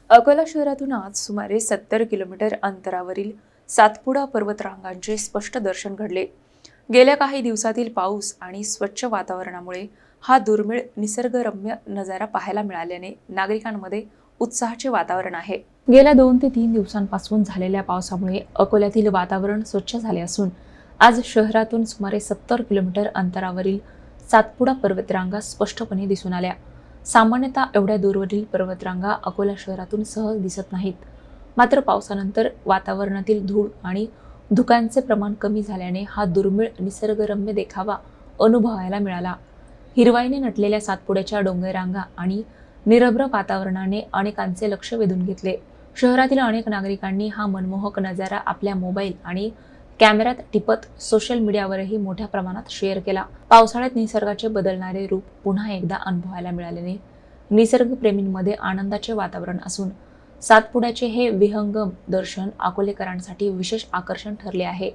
अकोला शहरातून आज सुमारे 70 किलोमीटर अंतरावरील सातपुडा पर्वतरांगांचे स्पष्ट दर्शन घडले. गेल्या काही दिवसातील पाऊस आणि स्वच्छ वातावरणामुळे हा दुर्मिळ निसर्गरम्य नजारा पाहायला मिळाल्याने नागरिकांमध्ये उत्साहाचे वातावरण आहे. गेल्या 2 ते 3 दिवसांपासून झालेल्या पावसामुळे अकोल्यातील वातावरण स्वच्छ झाले असून आज शहरातून सुमारे 70 किलोमीटर अंतरावरील सातपुडा पर्वतरांगा स्पष्टपणे दिसून आल्या. सामान्यतः एवढ्या दूरवरील पर्वतरांगा अकोला शहरातून सहज दिसत नाहीत. मात्र पावसानंतर वातावरणातील धूळ आणि धुक्यांचे प्रमाण कमी झाल्याने हा दुर्मिळ निसर्गरम्य देखावा अनुभवायला मिळाला. हिरवाईने नटलेल्या सातपुड्याच्या डोंगररांगा आणि निरभ्र वातावरणाने अनेकांचे लक्ष वेधून घेतले. शहरातील अनेक नागरिकांनी हा मनमोहक नजारा आपल्या मोबाईल आणि कॅमेऱ्यात टिपत सोशल मीडियावरही मोठ्या प्रमाणात शेअर केला. पावसाळ्यात निसर्गाचे बदलणारे रूप पुन्हा एकदा अनुभवायला मिळाल्याने निसर्गप्रेमींमध्ये आनंदाचे वातावरण असून सातपुड्याचे हे विहंगम दर्शन अकोलेकरांसाठी विशेष आकर्षण ठरले आहे.